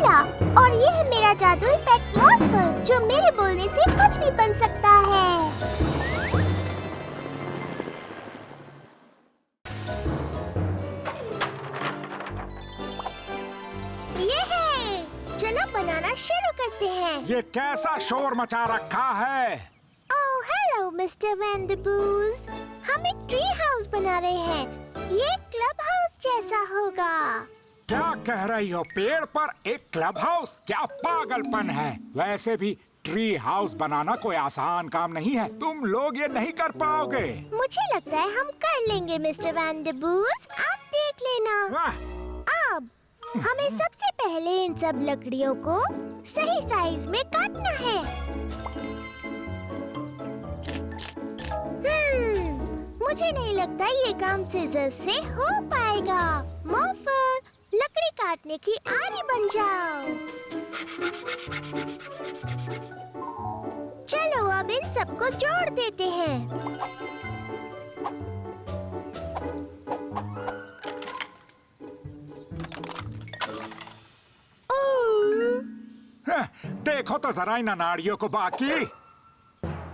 नीला और ये है मेरा जादुई पेट मॉर्फल जो मेरे बोलने से कुछ भी बन सकता है। ये है, चलो बनाना शुरू करते हैं। ये कैसा शोर मचा रखा है? ओह हेलो मिस्टर वैंडरबूज, हम एक ट्री हाउस बना रहे हैं। ये क्लब हाउस जैसा होगा। क्या कह रही हो? पेड़ पर एक क्लब हाउस? क्या पागलपन है? वैसे भी ट्री हाउस बनाना कोई आसान काम नहीं है। तुम लोग ये नहीं कर पाओगे। मुझे लगता है हम कर लेंगे मिस्टर वैंडरबूज, आप देख लेना। वाह! अब हमें सबसे पहले इन सब लकड़ियों को सही साइज में काटना है। मुझे नहीं लगता ये काम सीजर से हो पाएगा। मॉर्फल, लकड़ी काटने की आरी बन जाओ। चलो अब इन सबको जोड़ देते हैं। देखो तो जरा इन अनाड़ियों को। बाकी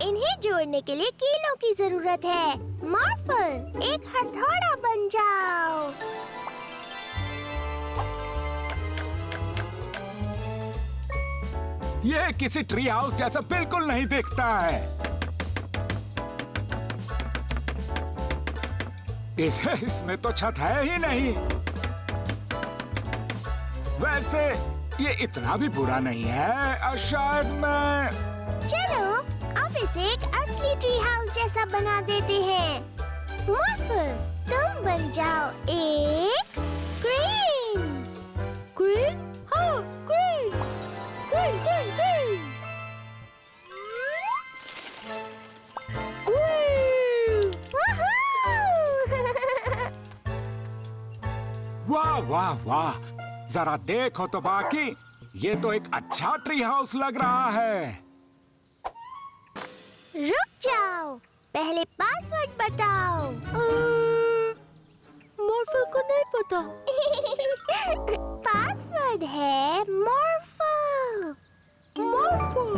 इन्हें जोड़ने के लिए कीलों की जरूरत है। मॉर्फल, एक हथौड़ा बन जाओ। ये किसी ट्री हाउस जैसा बिल्कुल नहीं दिखता है। इसमें तो छत है ही नहीं। वैसे ये इतना भी बुरा नहीं है। शायद मैं चलो अब इसे एक असली ट्री हाउस जैसा बना देते हैं। मॉर्फल, तुम बन जाओ एक क्रेन। क्रेन? हाँ, क्रेन। Crane, crane, crane. वाह वाह वाह! जरा देखो तो बाकी, ये तो एक अच्छा ट्री हाउस लग रहा है। रुक जाओ, पहले पासवर्ड बताओ। मॉर्फल को नहीं पता। पासवर्ड है मॉर्फल। मॉर्फल।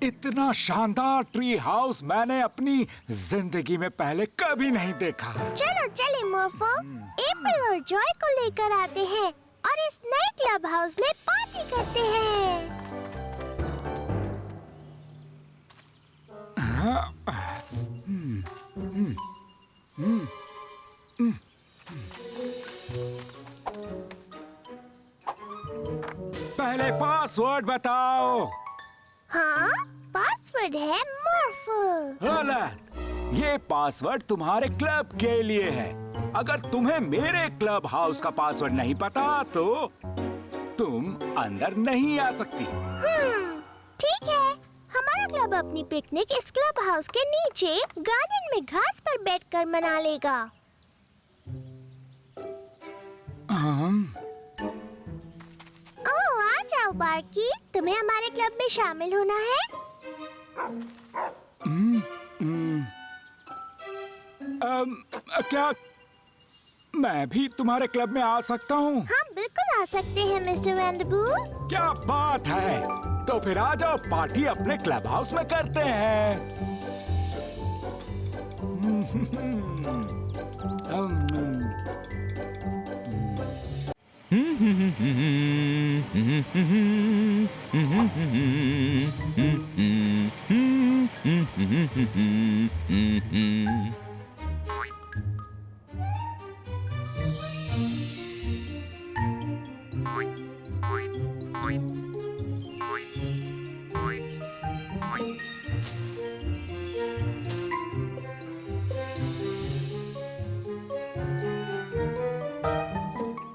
इतना शानदार ट्री हाउस मैंने अपनी जिंदगी में पहले कभी नहीं देखा। चलो चले मॉर्फल, एप्रिल और जॉय को लेकर आते हैं और इस नए क्लब हाउस में पार्टी करते हैं। पहले पासवर्ड बताओ। हाँ, पासवर्ड है मॉर्फल। गलत। ये पासवर्ड तुम्हारे क्लब के लिए है। अगर तुम्हें मेरे क्लब हाउस का पासवर्ड नहीं पता तो तुम अंदर नहीं आ सकती। ठीक है, हमारा क्लब अपनी पिकनिक इस क्लब हाउस के नीचे गार्डन में घास पर बैठकर मना लेगा। ओह, आ जाओ बार्की, तुम्हें हमारे क्लब में शामिल होना है। क्या मैं भी तुम्हारे क्लब में आ सकता हूँ? हाँ, बिल्कुल आ सकते हैं मिस्टर वैंडरबूज। क्या बात है! तो फिर आ जाओ, पार्टी अपने क्लब हाउस में करते हैं।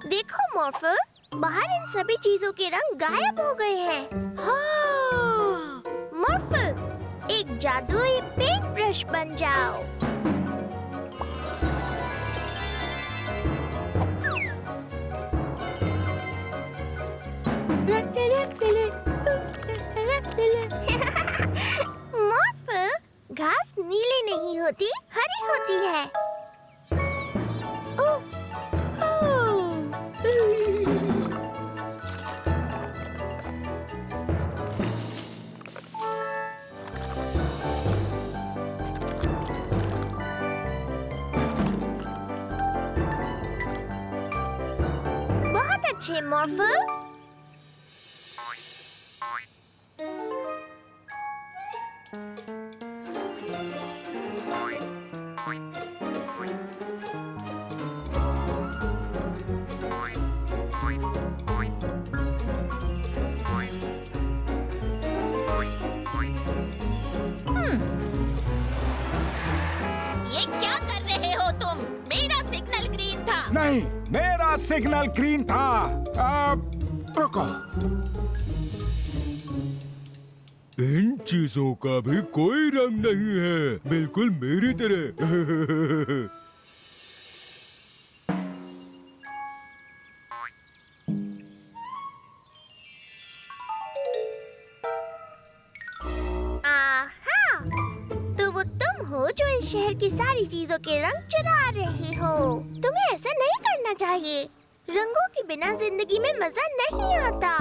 देखो मॉर्फल, बाहर इन सभी चीजों के रंग गायब हो गए हैं। हाँ। मॉर्फल, एक जादुई पेंट ब्रश बन जाओ। मॉर्फल, घास नीली नहीं होती, हरी होती है। ओह, ओह। बहुत अच्छे मॉर्फल। ये क्या कर रहे हो तुम? मेरा सिग्नल ग्रीन था। नहीं, मेरा सिग्नल ग्रीन था। रुको। इन चीजों का भी कोई रंग नहीं है, बिल्कुल मेरी तरह। आहा! तो वो तुम हो जो इस शहर की सारी चीजों के रंग चुरा रहे हो। तुम्हें ऐसा नहीं करना चाहिए। रंगों के बिना जिंदगी में मजा नहीं आता।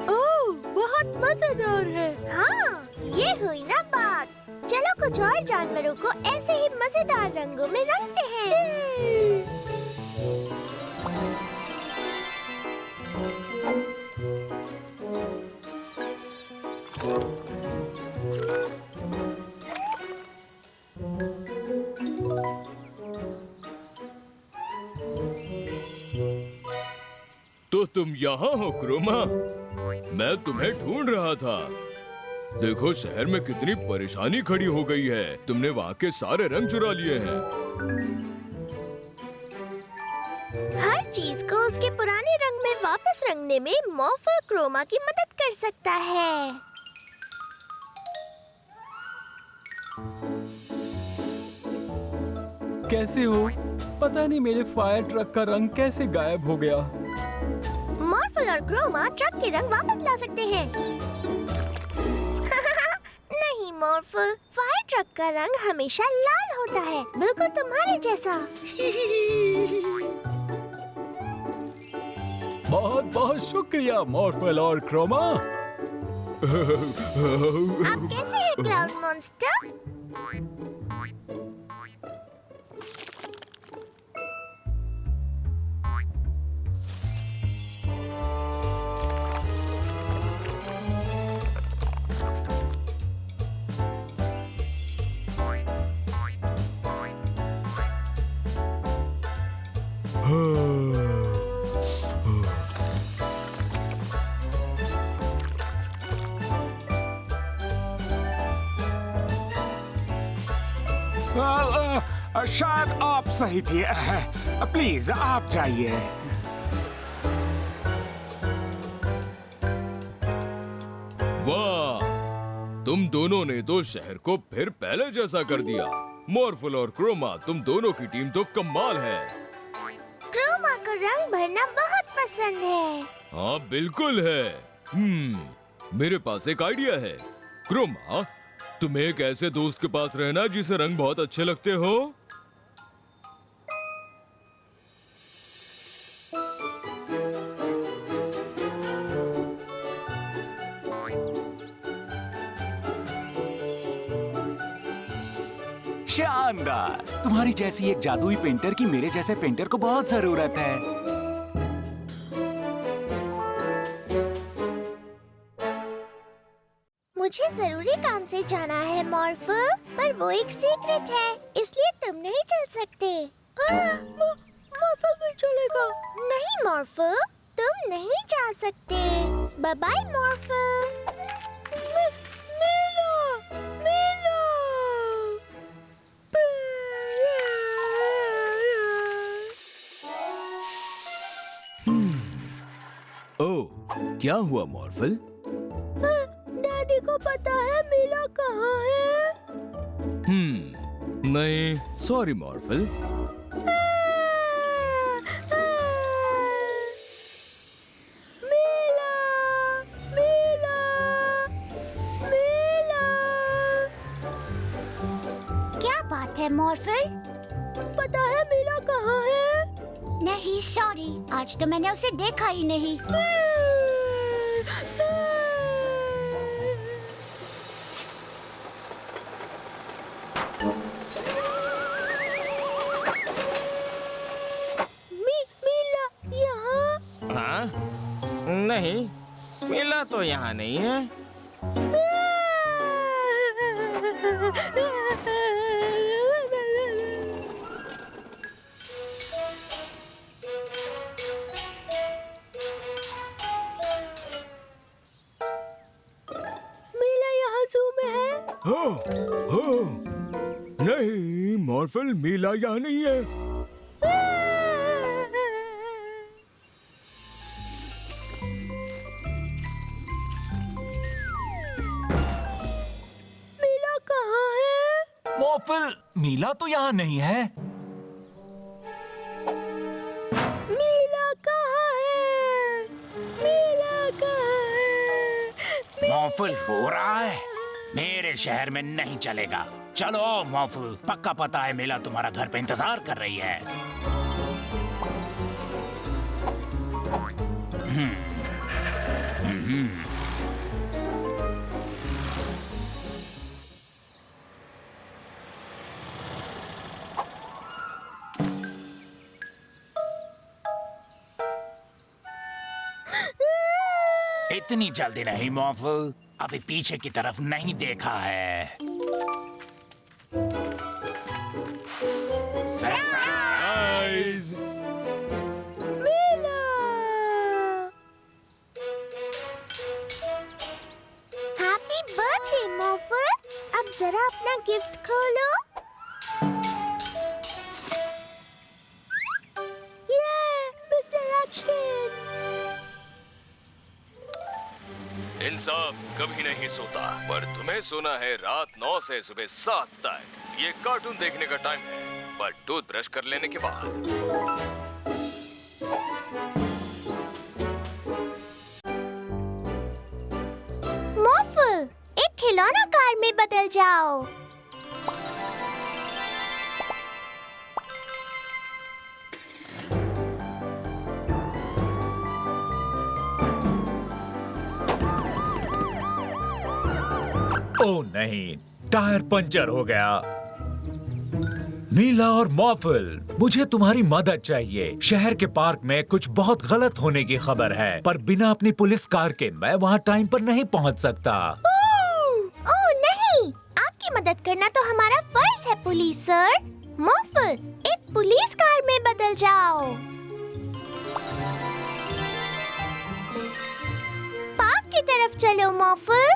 ओह, बहुत मजेदार है। हाँ, ये हुई ना बात। चलो कुछ और जानवरों को ऐसे ही मजेदार रंगों में रंगते हैं। तो तुम यहाँ हो क्रोमा? मैं तुम्हें ढूंढ रहा था। देखो शहर में कितनी परेशानी खड़ी हो गई है। तुमने वहाँ के सारे रंग चुरा लिए हैं। हर चीज को उसके पुराने रंग में वापस रंगने में मॉर्फल क्रोमा की मदद कर सकता है। कैसे हो? पता नहीं मेरे फायर ट्रक का रंग कैसे गायब हो गया। मॉर्फल और क्रोमा ट्रक के रंग वापस ला सकते हैं। नहीं मॉर्फल, फायर ट्रक का रंग हमेशा लाल होता है, बिल्कुल तुम्हारे जैसा। बहुत बहुत शुक्रिया मॉर्फल और क्रोमा। आप कैसे हैं क्लाउड मॉन्स्टर? शायद आप सही थे। प्लीज आप जाइए। वाह, तुम दोनों ने तो शहर को फिर पहले जैसा कर दिया। मॉर्फल और क्रोमा, तुम दोनों की टीम तो कमाल है। क्रोमा को रंग भरना बहुत पसंद है। हाँ बिल्कुल है। मेरे पास एक आइडिया है। क्रोमा, तुम एक ऐसे दोस्त के पास रहना जिसे रंग बहुत अच्छे लगते हो। शानदार। तुम्हारी जैसी एक जादुई पेंटर की मेरे जैसे पेंटर को बहुत जरूरत है। मुझे जरूरी काम से जाना है मॉर्फल, पर वो एक सीक्रेट है, इसलिए तुम नहीं चल सकते। मॉर्फल भी चलेगा। नहीं मॉर्फल, तुम नहीं जा सकते। Bye bye मॉर्फल। ओह, क्या हुआ मॉर्फल? डैडी को पता है मीला कहाँ है? नहीं, सॉरी मॉर्फल। मॉर्फल? पता है मीला कहाँ है? नहीं सॉरी, आज तो मैंने उसे देखा ही नहीं। मीला यहाँ? हाँ? नहीं, मीला तो यहाँ नहीं है। मीला यहाँ ज़ू में है? नहीं, मॉर्फल मीला यहाँ नहीं है। मीला कहाँ है? मॉर्फल, मीला तो यहाँ नहीं है। मीला कहाँ है? मीला कहाँ है? मॉर्फल हो रहा है, मेरे शहर में नहीं चलेगा। चलो मॉर्फल, पक्का पता है मीला तुम्हारा घर पे इंतजार कर रही है। इतनी जल्दी नहीं मॉर्फल, अभी पीछे की तरफ नहीं देखा है। सरप्राइज! हैप्पी बर्थडे मॉर्फल, अब जरा अपना गिफ्ट खोलो। Mister action! इंसाफ कभी नहीं सोता, पर तुम्हें सोना है रात 9 से सुबह 7 तक। ये कार्टून देखने का टाइम है, पर टूथब्रश कर लेने के बाद। मॉर्फल, एक खिलौना कार में बदल जाओ। ओह नहीं, टायर पंचर हो गया। मीला और मॉर्फल, मुझे तुम्हारी मदद चाहिए। शहर के पार्क में कुछ बहुत गलत होने की खबर है, पर बिना अपनी पुलिस कार के मैं वहाँ टाइम पर नहीं पहुँच सकता। ओह नहीं, आपकी मदद करना तो हमारा फर्ज है पुलिस सर। मॉर्फल, एक पुलिस कार में बदल जाओ। पार्क की तरफ चलो मॉर्फल।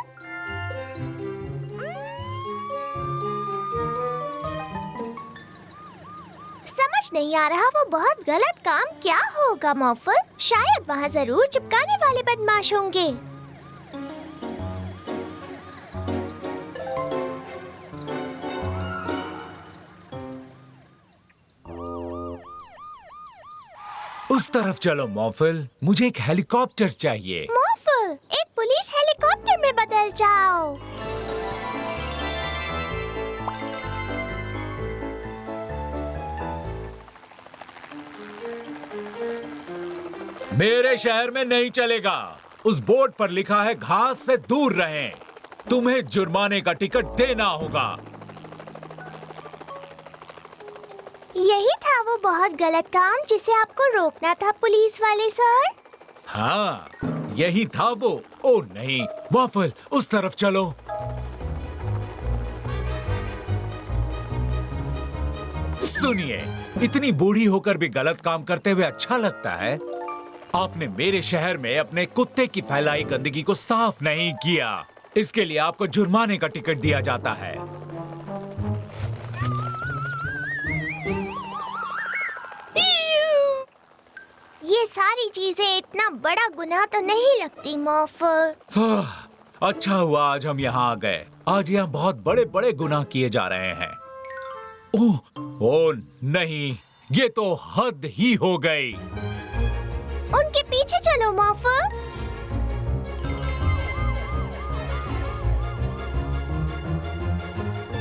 समझ नहीं आ रहा वो बहुत गलत काम क्या होगा मॉर्फल। शायद वहाँ जरूर चिपकाने वाले बदमाश होंगे। उस तरफ चलो मॉर्फल, मुझे एक हेलीकॉप्टर चाहिए। मॉर्फल, एक पुलिस हेलीकॉप्टर में बदल जाओ। मेरे शहर में नहीं चलेगा। उस बोर्ड पर लिखा है घास से दूर रहें। तुम्हें जुर्माने का टिकट देना होगा। यही था वो बहुत गलत काम जिसे आपको रोकना था पुलिस वाले सर। हाँ, यही था वो। ओ नहीं, मॉर्फल, उस तरफ चलो। सुनिए, इतनी बूढ़ी होकर भी गलत काम करते हुए अच्छा लगता है। आपने मेरे शहर में अपने कुत्ते की फैलाई गंदगी को साफ नहीं किया। इसके लिए आपको जुर्माने का टिकट दिया जाता है। ये सारी चीजें इतना बड़ा गुनाह तो नहीं लगती मॉर्फल। अच्छा हुआ आज हम यहाँ आ गए। आज यहाँ बहुत बड़े बड़े गुनाह किए जा रहे हैं। ओह नहीं, ये तो हद ही हो गई। उनके पीछे चलो मॉर्फल।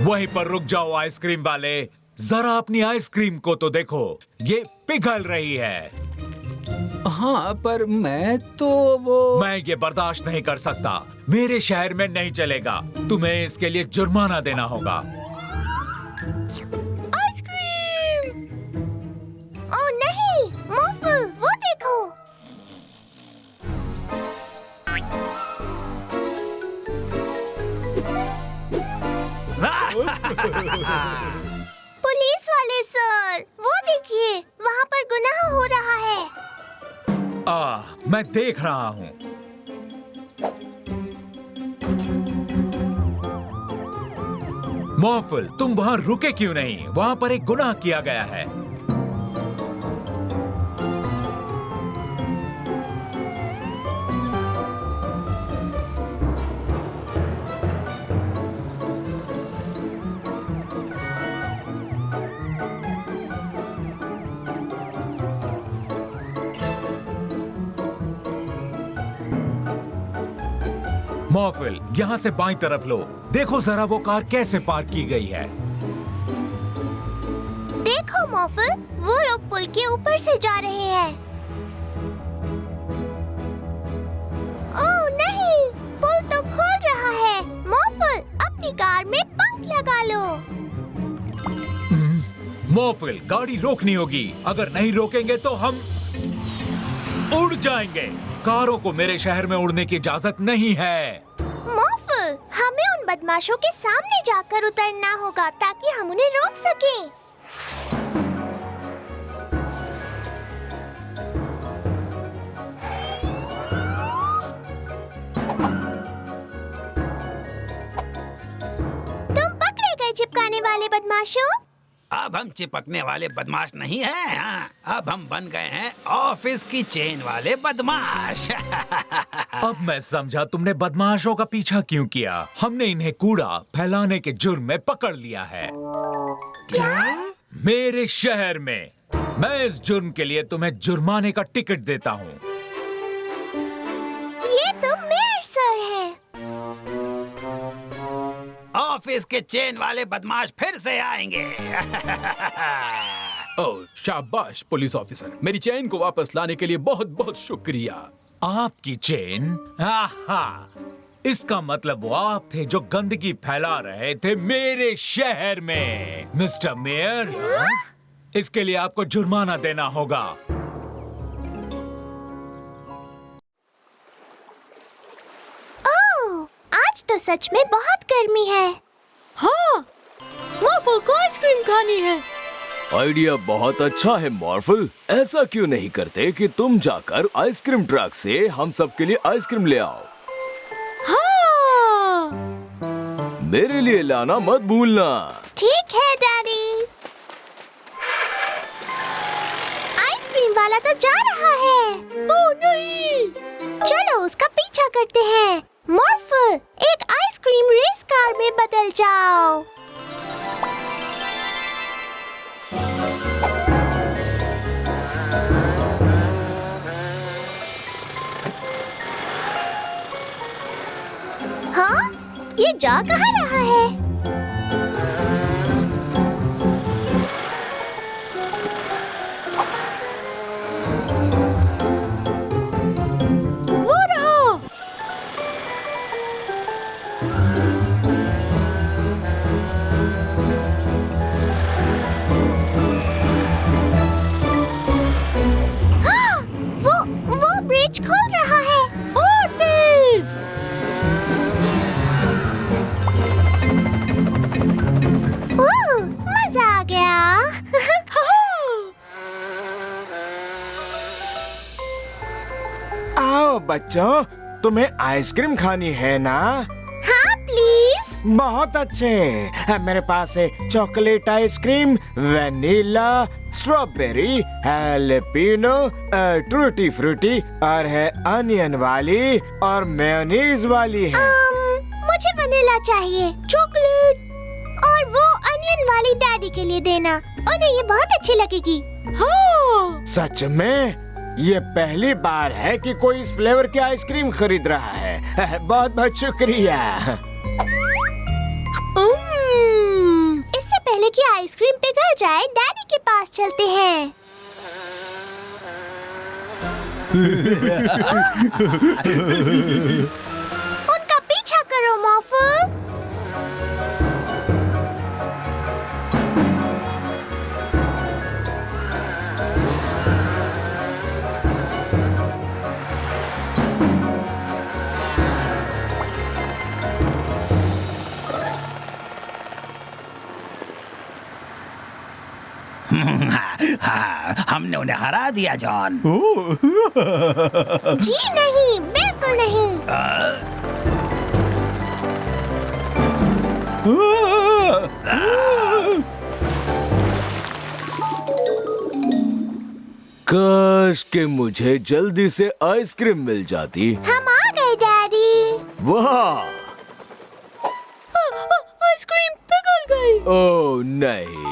वहीं पर रुक जाओ आइसक्रीम वाले। जरा अपनी आइसक्रीम को तो देखो, ये पिघल रही है। हाँ, पर मैं तो वो मैं ये बर्दाश्त नहीं कर सकता। मेरे शहर में नहीं चलेगा। तुम्हें इसके लिए जुर्माना देना होगा। आइसक्रीम। ओह नहीं, मॉर्फल, वो देखो। पुलिस वाले सर, वो देखिए, वहाँ पर गुनाह हो रहा है। मैं देख रहा हूँ। मॉर्फल, तुम वहाँ रुके क्यों नहीं? वहाँ पर एक गुनाह किया गया है। मॉर्फल, यहाँ से बाईं तरफ लो। देखो जरा वो कार कैसे पार्क की गई है। देखो मॉर्फल, वो लोग पुल के ऊपर से जा रहे हैं। ओह नहीं, पुल तो खुल रहा है। मॉर्फल, अपनी कार में पंख लगा लो। मॉर्फल, गाड़ी रोकनी होगी। अगर नहीं रोकेंगे तो हम उड़ जाएंगे। कारों को मेरे शहर में उड़ने की इजाजत नहीं है। मॉर्फल, हमें उन बदमाशों के सामने जाकर उतरना होगा ताकि हम उन्हें रोक सकें। तुम पकड़े गए चिपकाने वाले बदमाशों। अब हम चिपकने वाले बदमाश नहीं हैं। हाँ, अब हम बन गए हैं ऑफिस की चेन वाले बदमाश। अब मैं समझा तुमने बदमाशों का पीछा क्यों किया। हमने इन्हें कूड़ा फैलाने के जुर्म में पकड़ लिया है। क्या? मेरे शहर में। मैं इस जुर्म के लिए तुम्हें जुर्माने का टिकट देता हूँ। ये तो मेयर सर है। ऑफिस के चेन वाले बदमाश फिर से आएंगे। ओह, शाबाश पुलिस ऑफिसर, मेरी चेन को वापस लाने के लिए बहुत बहुत शुक्रिया। आपकी चेन? आहा, इसका मतलब वो आप थे जो गंदगी फैला रहे थे मेरे शहर में। मिस्टर मेयर, इसके लिए आपको जुर्माना देना होगा। ओह, आज तो सच में बहुत गर्मी है। हाँ, मॉर्फल को आइसक्रीम खानी है। आइडिया बहुत अच्छा है मॉर्फल। ऐसा क्यों नहीं करते कि तुम जाकर आइसक्रीम ट्रक से हम सब के लिए आइसक्रीम ले आओ। हाँ। मेरे लिए लाना मत भूलना। ठीक है डैडी। आइसक्रीम वाला तो जा रहा है। ओह नहीं। चलो उसका पीछा करते हैं। मॉर्फल, एक आइसक्रीम रेस कार में बदल जाओ। हाँ? ये जा कहाँ रहा है? वो रहा। वो ब्रिज खोल रहा है। और तेज। ओह, मजा आ गया। आओ बच्चों, तुम्हें आइसक्रीम खानी है ना? हाँ प्लीज। बहुत अच्छे। मेरे पास है chocolate ice cream, vanilla, strawberry, jalapeno, tutti frutti और है अनियन वाली और मेयोनीज वाली है। मुझे वनीला चाहिए। चॉकलेट। और वो अनियन वाली डैडी के लिए देना, उन्हें ये बहुत अच्छी लगेगी। हाँ। सच में? ये पहली बार है कि कोई इस फ्लेवर की आइसक्रीम खरीद रहा है। बहुत बहुत शुक्रिया। इससे पहले कि आइसक्रीम पिघल जाए, डैडी के पास चलते हैं। उनका पीछा करो मॉर्फल। हमने उन्हें हरा दिया जॉन। जी नहीं, बिल्कुल नहीं। काश कि मुझे जल्दी से आइसक्रीम मिल जाती। हम आ गए डैडी। वाह! आइसक्रीम पिघल गई। ओह नहीं,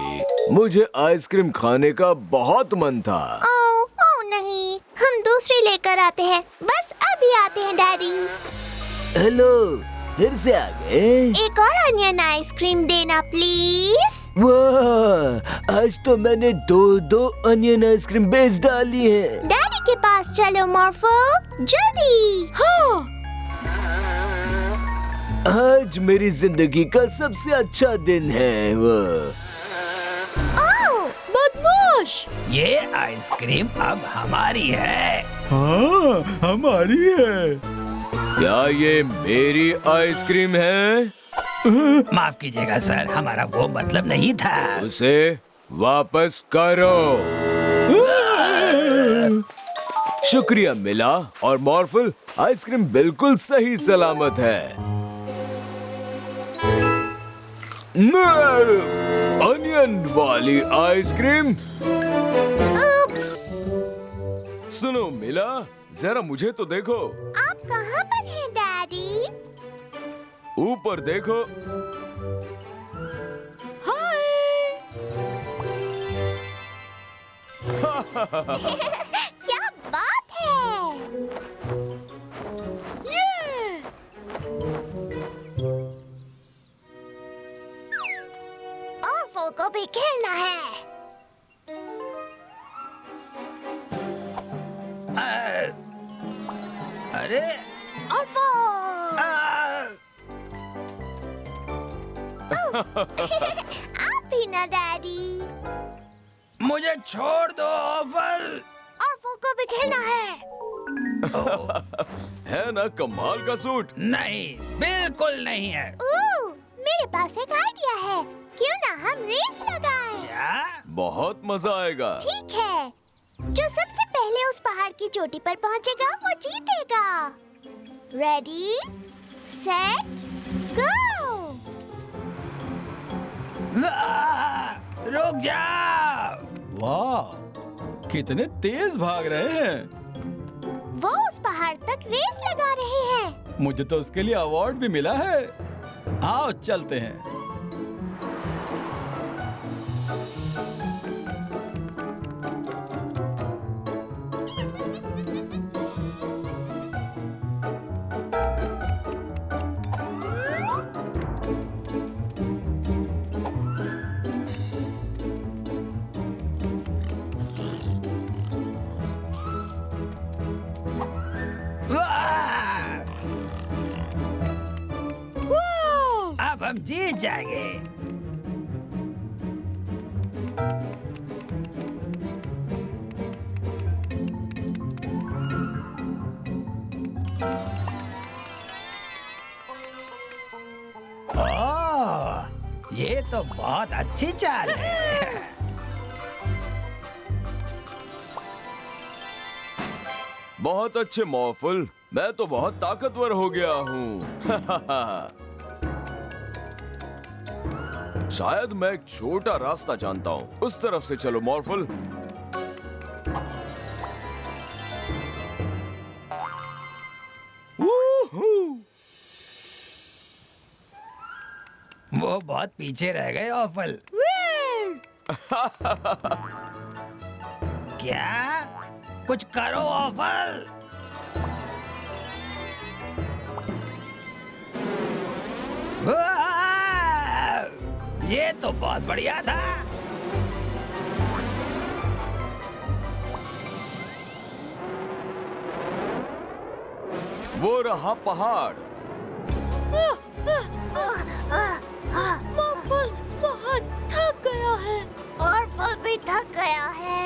मुझे आइसक्रीम खाने का बहुत मन था। ओह नहीं, हम दूसरी लेकर आते हैं। बस अभी आते हैं डैडी। हेलो, फिर से आ गए। एक और अनियन आइसक्रीम देना प्लीज। वाह! आज तो मैंने दो अनियन आइसक्रीम बेच डाली है। डैडी के पास चलो मॉर्फल, जल्दी। हाँ। आज मेरी जिंदगी का सबसे अच्छा दिन है। ओह, बदमाश। ये आइसक्रीम अब हमारी है। हाँ, हमारी है। क्या ये मेरी आइसक्रीम है? माफ कीजिएगा सर, हमारा वो मतलब नहीं था। उसे वापस करो। शुक्रिया मिला और मॉर्फल, आइसक्रीम बिल्कुल सही सलामत है। अनियन वाली आइसक्रीम। सुनो मिला, जरा मुझे तो देखो। आप कहाँ पर हैं डैडी? ऊपर देखो। क्या बात है? और फल को भी खेलना है। अरे और फल। आप भी ना डैडी। मुझे छोड़ दो ऑफल। और फल को भी खेलना है। है ना कमाल का सूट? नहीं, बिल्कुल नहीं है। मेरे पास एक आइडिया है। क्यों ना हम रेस लगाएं? क्या? बहुत मजा आएगा। ठीक है, जो सबसे पहले उस पहाड़ की चोटी पर पहुंचेगा वो जीतेगा। रेडी, सेट, गो। रुक जाओ। वाह, कितने तेज भाग रहे हैं। वो उस पहाड़ तक रेस लगा रहे हैं। मुझे तो उसके लिए अवार्ड भी मिला है। आओ चलते हैं। अब हम जीत जाएंगे। ओह, ये तो बहुत अच्छी चाल है। बहुत अच्छे मॉर्फल, मैं तो बहुत ताकतवर हो गया हूँ। शायद मैं एक छोटा रास्ता जानता हूँ। उस तरफ से चलो मॉर्फल। वो बहुत पीछे रह गए ऑफल। क्या? कुछ करो ऑफल। ये तो बहुत बढ़िया था। वो रहा पहाड़। मॉर्फल बहुत थक गया है। और फल भी थक गया है।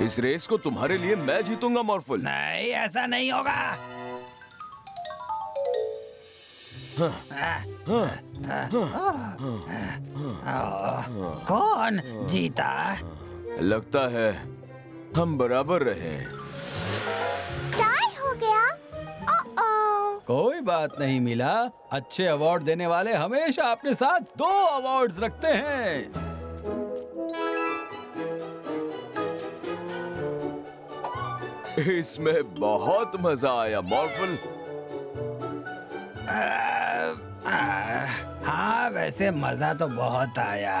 इस रेस को तुम्हारे लिए मैं जीतूंगा मॉर्फल। नहीं, ऐसा नहीं होगा। कौन जीता? लगता है हम बराबर रहे। टाई हो गया। ओ कोई बात नहीं मिला। अच्छे अवार्ड देने वाले हमेशा अपने साथ 2 अवार्ड्स रखते हैं। इसमें बहुत मजा आया मॉर्फल। हाँ, वैसे मजा तो बहुत आया।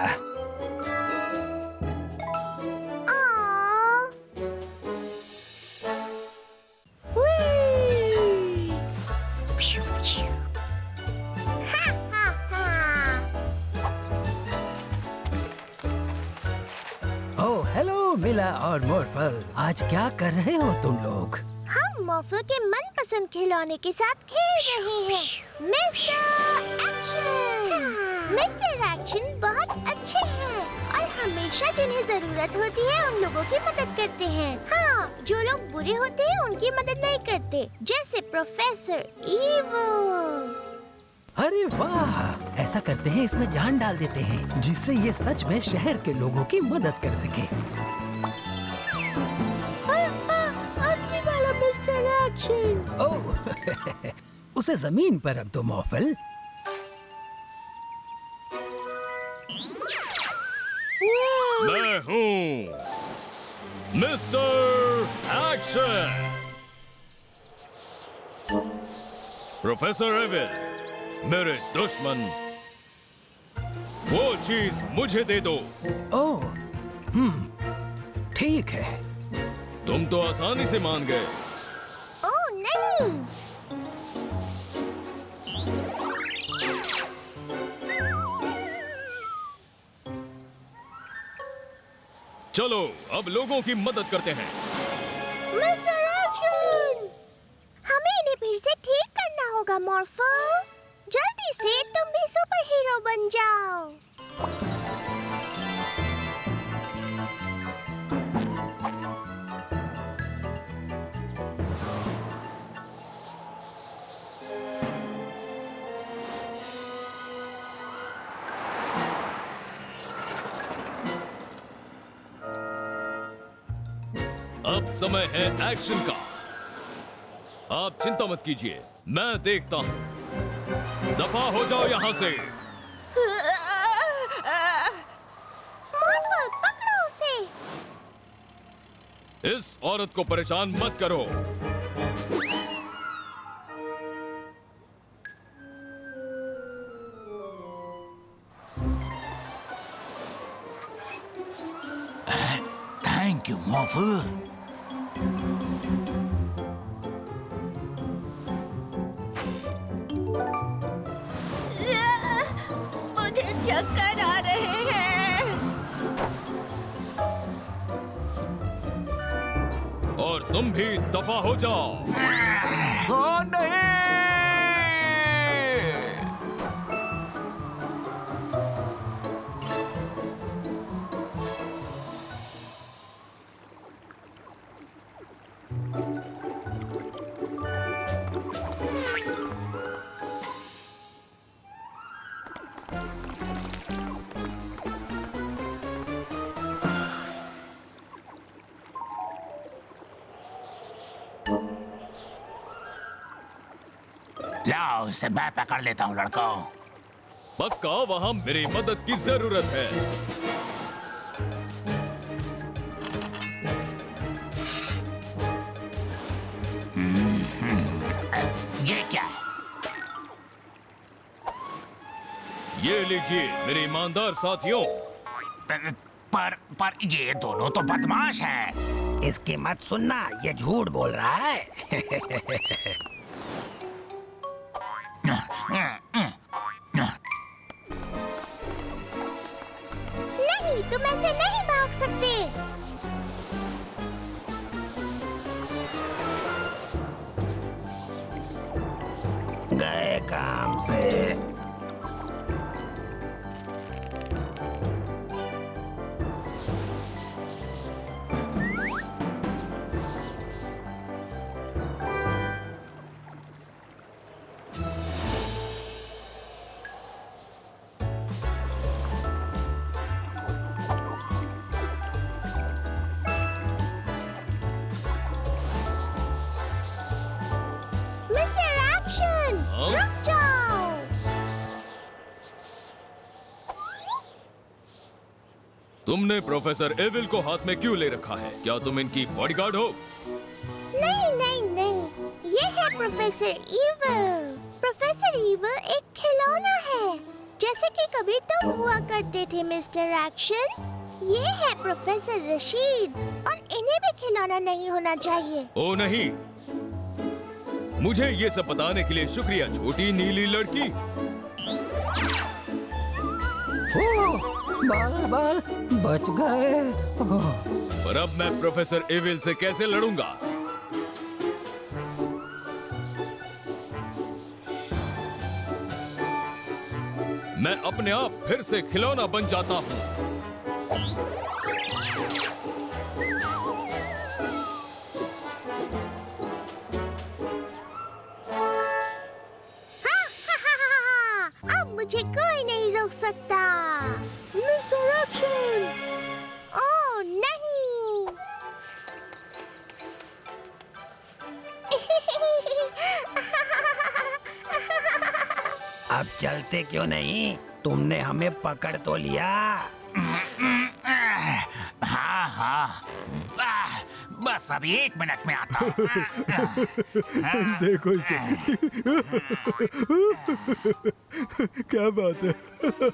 ओह हेलो मिला और मॉर्फल, आज क्या कर रहे हो तुम लोग? हम मॉर्फल के मनपसंद खिलौने के साथ खेल रहे हैं। मिस्टर एक्शन बहुत अच्छे हैं और हमेशा जिन्हें जरूरत होती है उन लोगों की मदद करते हैं। हाँ, जो लोग बुरे होते हैं उनकी मदद नहीं करते, जैसे प्रोफेसर ईवो। अरे वाह, ऐसा करते हैं, इसमें जान डाल देते हैं जिससे ये सच में शहर के लोगों की मदद कर सके। असली वाला मिस्टर एक्शन। ओह उसे जमीन पर रख दो मॉर्फल। मैं हूँ मिस्टर एक्शन। प्रोफेसर एविल, मेरे दुश्मन, वो चीज मुझे दे दो। ओह ठीक है। तुम तो आसानी से मान गए। ओह नहीं। चलो अब लोगों की मदद करते हैं। मिस्टर एक्शन, हमें इन्हें फिर से ठीक करना होगा मॉर्फल। जल्दी से तुम भी सुपर हीरो बन जाओ। अब समय है एक्शन का। आप चिंता मत कीजिए, मैं देखता हूँ। दफा हो जाओ यहाँ से। मॉर्फल पकड़ो उसे। इस औरत को परेशान मत करो। Thank you Morphle. मुझे चक्कर आ रहे हैं। और तुम भी दफा हो जाओ। ओ नहीं! लाओ इसे मैं पकड़ लेता हूँ लड़कों। पक्का वहाँ मेरी मदद की जरूरत है। ये क्या है? ये लीजिए मेरे ईमानदार साथियों। पर ये दोनों तो बदमाश हैं। इसकी मत सुनना, ये झूठ बोल रहा है। तुम ऐसे नहीं भाग सकते। गए काम से। मिस्टर एक्शन, रुक जाओ। तुमने प्रोफेसर एविल को हाथ में क्यों ले रखा है? क्या तुम इनकी बॉडीगार्ड हो? नहीं नहीं नहीं, ये है प्रोफेसर ईविल। प्रोफेसर ईविल एक खिलौना है, जैसे कि कभी तुम हुआ करते थे मिस्टर एक्शन। ये है प्रोफेसर रशीद, और इन्हें भी खिलौना नहीं होना चाहिए। ओ नहीं, मुझे ये सब बताने के लिए शुक्रिया छोटी नीली लड़की। बाल बाल बच गए। पर अब मैं प्रोफेसर एविल से कैसे लड़ूंगा? मैं अपने आप फिर से खिलौना बन जाता हूँ। अब मुझे कोई नहीं रोक सकता। Mister action! ओह नहीं! अब चलते क्यों नहीं? तुमने हमें पकड़ तो लिया। हाँ हाँ, बस अभी 1 मिनट में आता हूँ। देखो इसे। क्या बात है।